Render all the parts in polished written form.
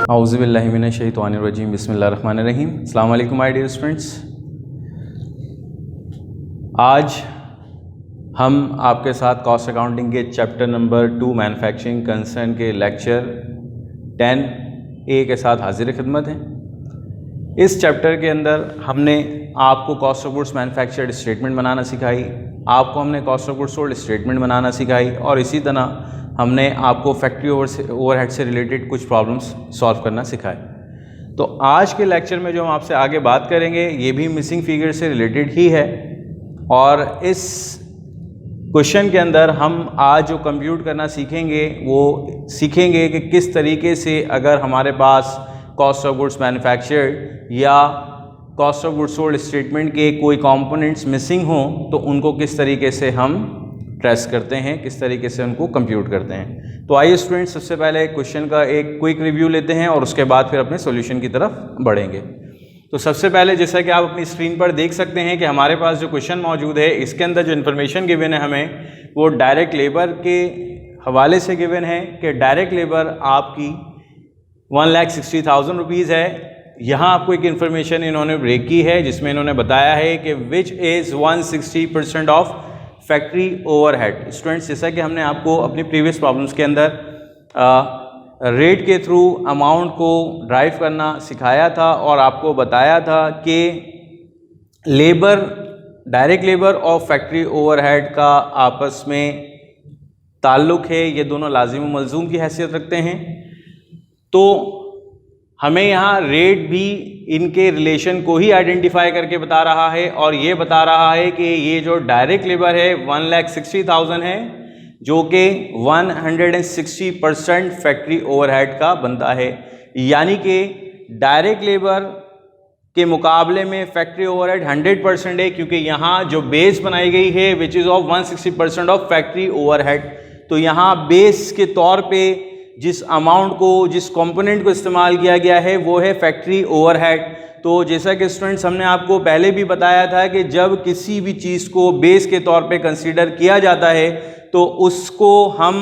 औज़ुबिल्लाहिमिनश्शैतानिर्रजीम बिस्मिल्लाहिर्रहमानिर्रहीम। अस्सलाम वालेकुम माय डियर स्टूडेंट्स। आज हम आपके साथ कॉस्ट अकाउंटिंग के चैप्टर नंबर 2 मैन्युफैक्चरिंग कंसर्न के लेक्चर 10A के साथ हाजिर खिदमत हैं। इस चैप्टर के अंदर हमने आपको cost of goods manufactured statement बनाना सिखाई, आपको हमने cost of goods sold statement बनाना सिखाई और इसी तरह हमने आपको फैक्ट्री ओवरहेड से रिलेटेड कुछ प्रॉब्लम्स सॉल्व करना सिखाए। तो आज के लेक्चर में जो हम आपसे आगे बात करेंगे ये भी मिसिंग फिगर से रिलेटेड ही है और इस क्वेश्चन के अंदर हम आज जो कंप्यूट करना सीखेंगे वो सीखेंगे कि किस तरीके से अगर हमारे पास कॉस्ट ऑफ गुड्स मैन्युफैक्चर्ड या cost of goods sold statement के कोई कंपोनेंट्स मिसिंग हों तो उनको किस तरीके से हम ट्रेस करते हैं, किस तरीके से उनको कंप्यूट करते हैं। तो आइए स्टूडेंट्स, सबसे पहले क्वेश्चन का एक क्विक रिव्यू लेते हैं और उसके बाद फिर अपने सॉल्यूशन की तरफ बढ़ेंगे। तो सबसे पहले जैसा कि आप अपनी स्क्रीन पर देख सकते हैं कि हमारे पास जो क्वेश्चन मौजूद है इसके अंदर जो इन्फॉर्मेशन गिवन है हमें वो डायरेक्ट लेबर के हवाले से गिवन है कि डायरेक्ट लेबर आपकी 1,60,000 रुपीज़ है। यहाँ आपको एक इन्फॉर्मेशन इन्होंने ब्रेक की है जिसमें इन्होंने बताया है कि which is 160% of factory overhead. Students, जैसा कि हमने आपको अपनी प्रीवियस प्रॉब्लम्स के अंदर रेट के थ्रू अमाउंट को ड्राइव करना सिखाया था और आपको बताया था कि लेबर, डायरेक्ट लेबर और फैक्ट्री ओवरहेड का आपस में ताल्लुक़ है, ये दोनों लाजिम व मलजूम की हैसियत रखते हैं। तो हमें यहाँ रेट भी इनके रिलेशन को ही आइडेंटिफाई करके बता रहा है और ये बता रहा है कि ये जो डायरेक्ट लेबर है 1,60,000 है जो कि 160% फैक्ट्री ओवरहेड का बनता है। यानी कि डायरेक्ट लेबर के मुकाबले में फैक्ट्री ओवरहेड 100% है क्योंकि यहाँ जो बेस बनाई गई है which is of 160% of factory overhead. तो यहाँ बेस के तौर पे जिस अमाउंट को, जिस कंपोनेंट को इस्तेमाल किया गया है वो है फैक्ट्री ओवरहेड। तो जैसा कि स्टूडेंट्स हमने आपको पहले भी बताया था कि जब किसी भी चीज़ को बेस के तौर पे कंसीडर किया जाता है तो उसको हम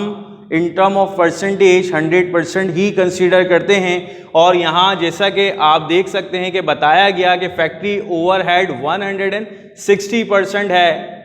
in term of percentage 100% he consider करते हैं। और यहाँ जैसा कि आप देख सकते हैं कि बताया गया कि फैक्ट्री ओवरहेड 160% है,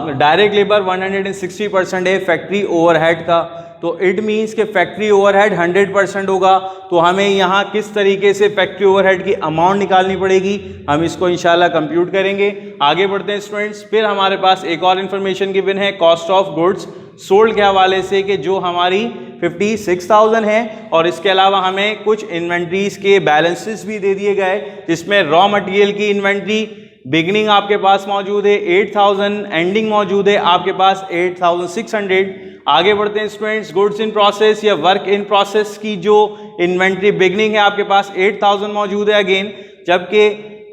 डायरेक्ट लेबर 160% है फैक्ट्री ओवरहेड का। तो इट मीन्स कि फैक्ट्री ओवरहेड 100% होगा। तो हमें यहाँ किस तरीके से फैक्ट्री ओवरहेड की अमाउंट निकालनी पड़ेगी, हम इसको इंशाल्लाह कंप्यूट करेंगे। आगे बढ़ते हैं स्टूडेंट्स। फिर हमारे पास एक और इन्फॉर्मेशन गिवन है कॉस्ट ऑफ गुड्स सोल्ड के हवाले से कि जो हमारी 56,000 है और इसके अलावा हमें कुछ इन्वेंट्रीज के बैलेंसेस भी दे दिए गए जिसमें रॉ मटेरियल की इन्वेंट्री बिगनिंग आपके पास मौजूद है 8,000, एंडिंग मौजूद है आपके पास 8,600। आगे बढ़ते हैं स्टूडेंट्स। गुड्स इन प्रोसेस या वर्क इन प्रोसेस की जो इन्वेंट्री बिगनिंग है आपके पास 8,000 मौजूद है अगेन, जबकि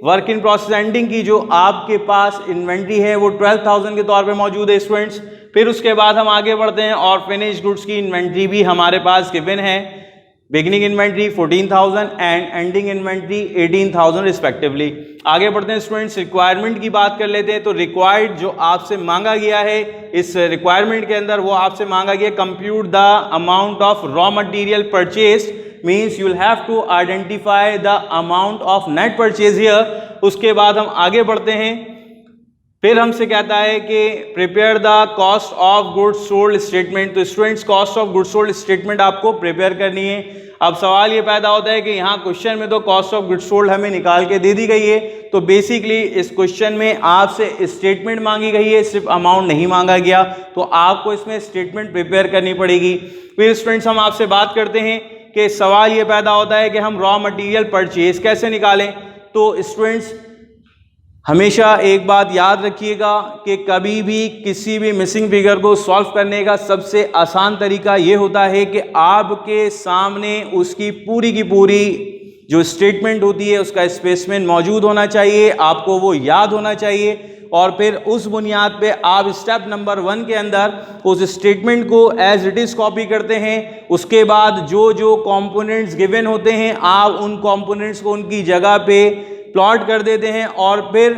वर्क इन प्रोसेस एंडिंग की जो आपके पास इन्वेंट्री है वो 12,000 के तौर पे मौजूद है स्टूडेंट्स। फिर उसके बाद हम आगे बढ़ते हैं और फिनिश गुड्स की इन्वेंट्री भी हमारे पास गिवन है, beginning inventory 14,000 and ending inventory 18,000 respectively. आगे बढ़ते हैं स्टूडेंट्स, रिक्वायरमेंट की बात कर लेते हैं। तो रिक्वायर्ड जो आपसे मांगा गया है इस रिक्वायरमेंट के अंदर वो आपसे मांगा गया compute the amount of raw material purchased, means you will have to identify the amount of net purchase here. उसके बाद हम आगे बढ़ते हैं। फिर हमसे कहता है कि prepare the cost of goods sold statement. तो students, cost of goods sold statement आपको प्रिपेयर करनी है। अब सवाल ये पैदा होता है कि यहाँ क्वेश्चन में तो कॉस्ट ऑफ गुड्स सोल्ड हमें निकाल के दे दी गई है, तो बेसिकली इस क्वेश्चन में आपसे स्टेटमेंट मांगी गई है, सिर्फ अमाउंट नहीं मांगा गया, तो आपको इसमें स्टेटमेंट प्रिपेयर करनी पड़ेगी। फिर स्टूडेंट्स हम आपसे बात करते हैं कि सवाल ये पैदा होता है कि हम रॉ मटेरियल परचेज कैसे निकालें। तो स्टूडेंट्स हमेशा एक बात याद रखिएगा कि कभी भी किसी भी मिसिंग फिगर को सॉल्व करने का सबसे आसान तरीका ये होता है कि आपके सामने उसकी पूरी की पूरी जो स्टेटमेंट होती है उसका स्पेसिमेन मौजूद होना चाहिए, आपको वो याद होना चाहिए और फिर उस बुनियाद पे आप स्टेप नंबर 1 के अंदर उस स्टेटमेंट को एज इट इज़ कॉपी करते हैं। उसके बाद जो जो कंपोनेंट्स गिवन होते हैं आप उन कंपोनेंट्स को उनकी जगह पे प्लॉट कर देते हैं और फिर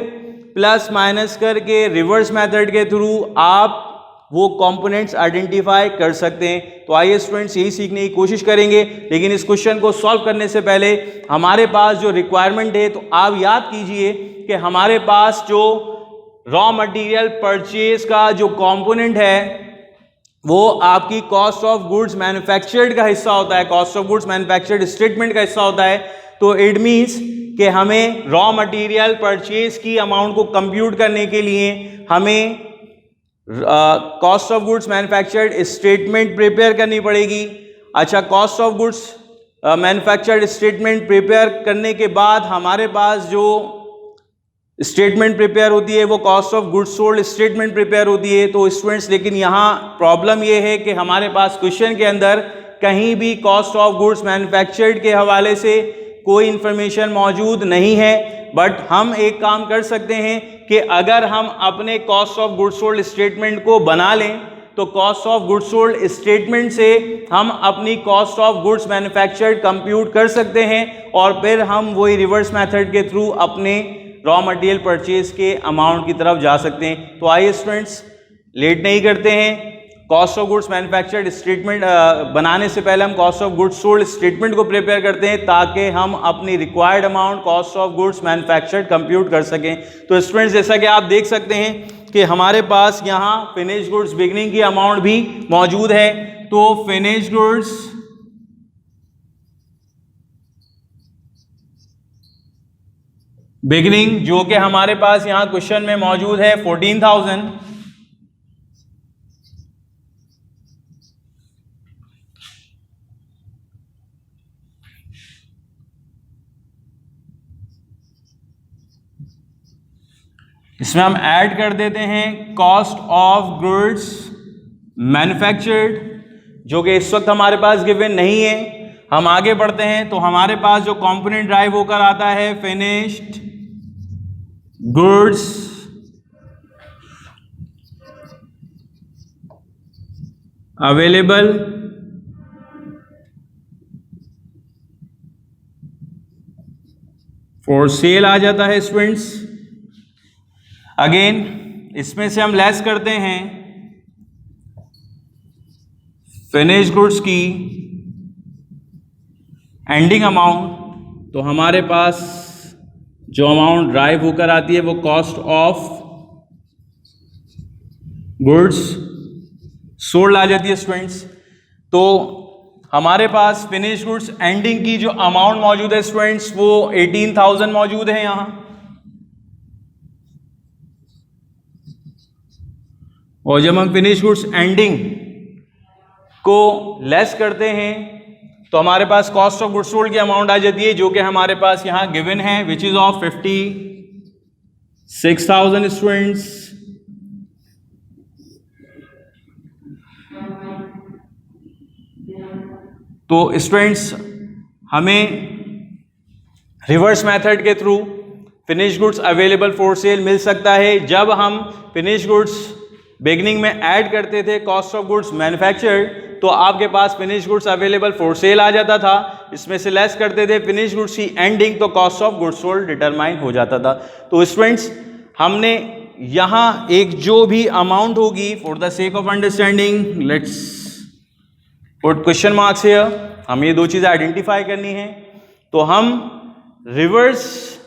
प्लस माइनस करके रिवर्स मेथड के थ्रू आप वो कंपोनेंट्स आइडेंटिफाई कर सकते हैं। तो आइए स्टूडेंट्स यही सीखने की कोशिश करेंगे, लेकिन इस क्वेश्चन को सॉल्व करने से पहले हमारे पास जो रिक्वायरमेंट है, तो आप याद कीजिए कि हमारे पास जो रॉ मटेरियल परचेज का जो कंपोनेंट है वो आपकी कॉस्ट ऑफ गुड्स मैन्युफैक्चर्ड का हिस्सा होता है, cost of goods manufactured statement का हिस्सा होता है। तो इट मीन्स कि हमें रॉ मटेरियल परचेज की अमाउंट को कंप्यूट करने के लिए हमें cost of goods manufactured statement prepare करनी पड़ेगी। अच्छा, cost of goods manufactured statement prepare करने के बाद हमारे पास जो स्टेटमेंट प्रिपेयर होती है वो cost of goods sold statement prepare होती है। तो स्टूडेंट्स, लेकिन यहाँ प्रॉब्लम ये है कि हमारे पास क्वेश्चन के अंदर कहीं भी कॉस्ट ऑफ गुड्स मैन्युफैक्चर्ड के हवाले से कोई इंफॉर्मेशन मौजूद नहीं है। बट हम एक काम कर सकते हैं कि अगर हम अपने cost of goods sold statement को बना लें तो cost of goods sold statement से हम अपनी cost of goods manufactured compute कर सकते हैं और फिर हम वही रिवर्स मेथड के थ्रू अपने रॉ मटेरियल परचेज के अमाउंट की तरफ जा सकते हैं। तो आइए स्टूडेंट्स, लेट नहीं करते हैं, cost of goods manufactured statement बनाने से पहले हम cost of goods sold statement को प्रिपेयर करते हैं ताकि हम अपनी required amount cost of goods manufactured compute कर सकें। तो स्टूडेंट्स, जैसा कि आप देख सकते हैं कि हमारे पास यहाँ फिनिश गुड्स बिगनिंग की अमाउंट भी मौजूद है। तो फिनिश गुड्स बिगनिंग जो कि हमारे पास यहाँ क्वेश्चन में मौजूद है 14,000। इसमें हम ऐड कर देते हैं कॉस्ट ऑफ गुड्स मैन्युफैक्चर्ड, जो कि इस वक्त हमारे पास गिवन नहीं है। हम आगे बढ़ते हैं तो हमारे पास जो कंपोनेंट ड्राइव होकर आता है finished goods available for sale आ जाता है स्टूडेंट्स। अगेन इसमें से हम लेस करते हैं फिनिश गुड्स की एंडिंग अमाउंट, तो हमारे पास जो अमाउंट ड्राइव होकर आती है वो कॉस्ट ऑफ गुड्स सोल्ड आ जाती है स्टूडेंट्स। तो हमारे पास फिनिश गुड्स एंडिंग की जो अमाउंट मौजूद है स्टूडेंट्स वो 18,000 मौजूद है यहां। और जब हम फिनिश गुड्स एंडिंग को लेस करते हैं तो हमारे पास कॉस्ट ऑफ गुड्स सोल्ड की अमाउंट आ जाती है, जो कि हमारे पास यहां गिवन है, विच इज ऑफ 56,000 स्टूडेंट्स। तो स्टूडेंट्स, हमें रिवर्स मेथड के through finish goods available for sale मिल सकता है। जब हम फिनिश गुड्स बिगनिंग में ऐड करते थे कॉस्ट ऑफ गुड्स मैन्युफैक्चर्ड, तो आपके पास finish goods available for sale आ जाता था। इसमें से लेस करते थे फिनिश गुड्स की एंडिंग, तो cost of goods sold determine हो जाता था। तो स्टूडेंट्स, हमने यहां एक जो भी अमाउंट होगी, for the sake of understanding let's put question marks here, हम ये दो चीजें आइडेंटिफाई करनी है। तो हम रिवर्स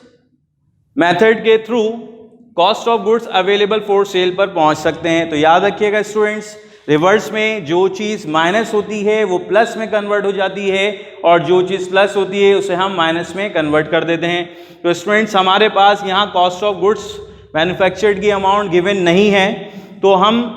मेथड के through cost of goods available for cell पर पहुंच सकते हैं। तो याद रखिएगा स्टूडेंट्स, रिवर्स में जो चीज़ माइनस होती है वो प्लस में कन्वर्ट हो जाती है और जो चीज़ प्लस होती है उसे हम माइनस में कन्वर्ट कर देते हैं। तो स्टूडेंट्स, हमारे पास यहाँ कॉस्ट ऑफ गुड्स मैन्युफैक्चर्ड की अमाउंट गिवन नहीं है, तो हम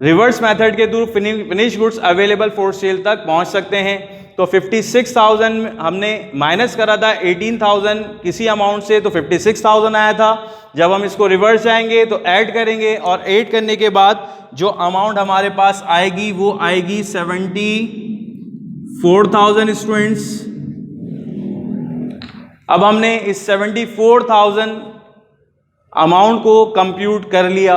रिवर्स मेथड के through finish goods available for cell तक पहुँच सकते हैं। तो 56,000 हमने माइनस करा था 18,000 किसी अमाउंट से, तो 56,000 आया था। जब हम इसको रिवर्स जाएंगे तो ऐड करेंगे और ऐड करने के बाद जो अमाउंट हमारे पास आएगी वो आएगी 74,000 स्टूडेंट्स। अब हमने इस 74,000 अमाउंट को कंप्यूट कर लिया।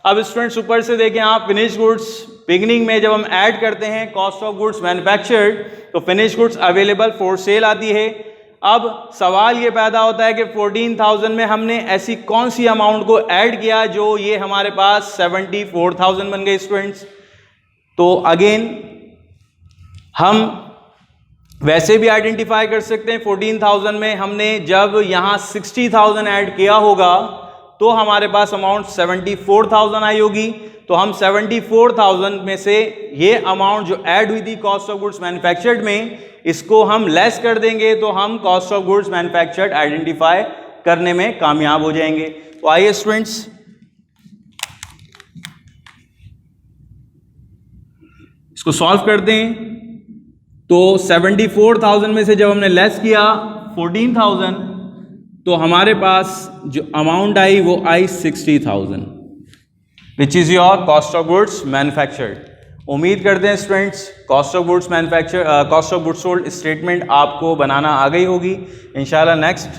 अब स्टूडेंट्स, ऊपर से देखें आप, फिनिश गुड्स बिगनिंग में जब हम ऐड करते हैं कॉस्ट ऑफ गुड्स मैन्युफैक्चर्ड, तो finish goods available for cell आती है। अब सवाल ये पैदा होता है कि 14,000 में हमने ऐसी कौन सी अमाउंट को ऐड किया जो ये हमारे पास 74,000 बन गए स्टूडेंट्स। तो अगेन हम वैसे भी आइडेंटिफाई कर सकते हैं 14,000 में हमने जब यहां 60,000 ऐड किया होगा तो हमारे पास अमाउंट 74,000 आई होगी। तो हम 74,000 में से ये अमाउंट जो ऐड हुई थी कॉस्ट ऑफ गुड्स मैन्युफैक्चर्ड में, इसको हम लेस कर देंगे तो हम cost of goods manufactured identify करने में कामयाब हो जाएंगे। तो आइए स्टूडेंट्स इसको सॉल्व करते हैं। तो 74,000 में से जब हमने लेस किया 14,000 तो हमारे पास जो अमाउंट आई वो आई 60,000 which is your cost of goods manufactured. उम्मीद करते हैं students cost of goods manufacture cost of goods sold statement आपको बनाना आ गई होगी। इंशाल्लाह नेक्स्ट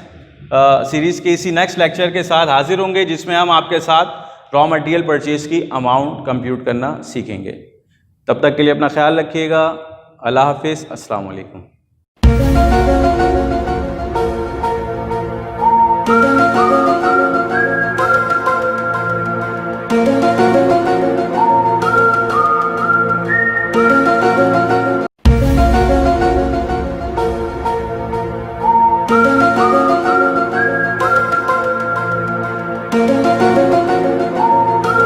सीरीज के इसी नेक्स्ट लेक्चर के साथ हाजिर होंगे जिसमें हम आपके साथ रॉ मटेरियल परचेज की अमाउंट कंप्यूट करना सीखेंगे। तब तक के लिए अपना ख्याल रखिएगा। अल्लाह हाफिज़, अस्सलाम वालेकुम। Thank you.